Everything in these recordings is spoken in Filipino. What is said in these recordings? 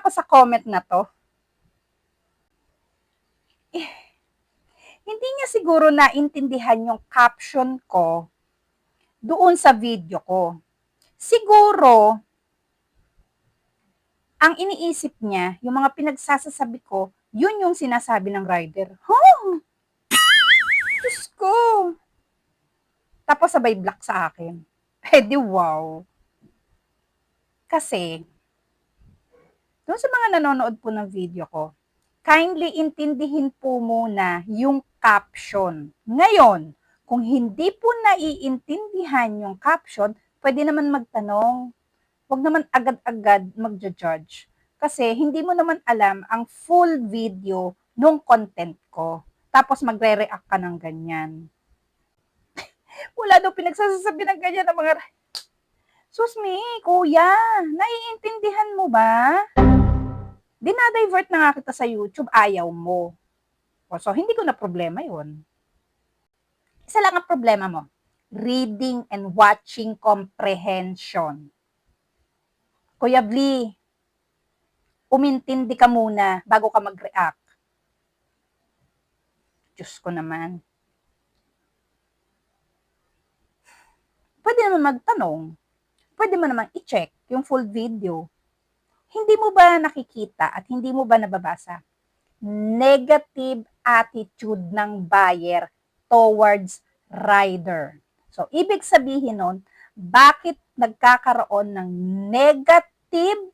ka sa comment na to? Hindi niya siguro naintindihan yung caption ko doon sa video ko. Siguro, ang iniisip niya, yung mga pinagsasasabi ko, yun yung sinasabi ng rider. Huh? Diyos ko! Tapos sabay block sa akin. Eh di wow. Kasi, doon sa mga nanonood po ng video ko, kindly intindihin po muna yung caption. Ngayon, kung hindi po naiintindihan yung caption, pwede naman magtanong. Huwag naman agad-agad magja-judge. Kasi hindi mo naman alam ang full video nung content ko. Tapos magre-react ka ng ganyan. Wala daw pinagsasabi ng ganyan ng mga... Susmi, kuya, naiintindihan mo ba? Dinadivert na nga kita sa YouTube, ayaw mo. So, hindi ko na problema yon. Isa lang ang problema mo. Reading and watching comprehension. Kuya Bli, umintindi ka muna bago ka mag-react. Diyos ko naman. Pwede naman magtanong. Pwede mo naman i-check yung full video. Hindi mo ba nakikita at hindi mo ba nababasa? Negative attitude ng buyer towards rider. So, ibig sabihin nun, bakit nagkakaroon ng negative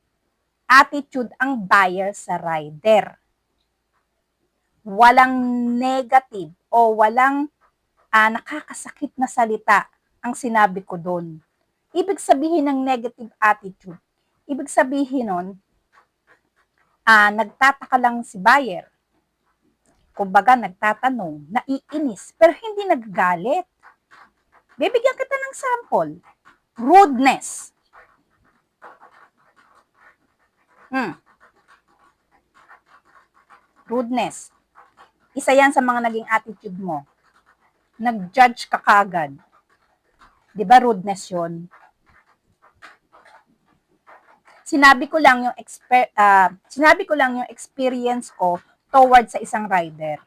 attitude ang buyer sa rider? Walang negative o walang nakakasakit na salita ang sinabi ko doon. Ibig sabihin ng negative attitude, ibig sabihin nun, nagtataka lang si buyer. Kumbaga, nagtatanong, naiinis, pero hindi naggalit. Bibigyan kita ng sample. Rudeness. Rudeness. Isa yan sa mga naging attitude mo. Nag-judge ka kagad. Diba rudeness yun? Sinabi ko lang yung experience ko towards sa isang rider.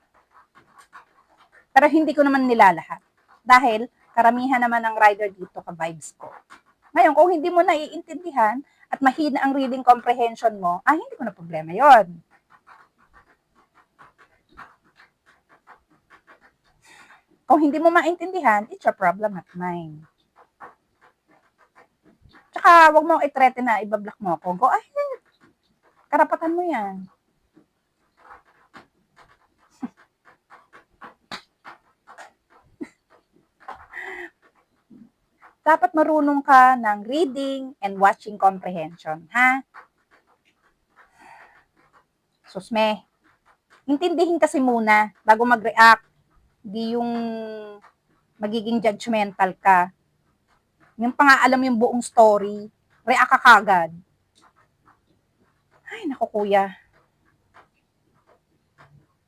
Pero hindi ko naman nilalahat. Dahil karamihan naman ng rider dito ka-vibes ko. Ngayon, kung hindi mo naiintindihan at mahina ang reading comprehension mo, hindi ko na problema yon. Kung hindi mo maintindihan, it's your problem, not mine. Tsaka, wag mo i-threaten na ibablock mo ako. Go ahead. Karapatan mo yan. Dapat marunong ka ng reading and watching comprehension, ha? Susme, intindihin kasi muna bago mag-react. Di yung magiging judgmental ka. Yung pang-aalam yung buong story, react ka kagad. Ay, naku kuya.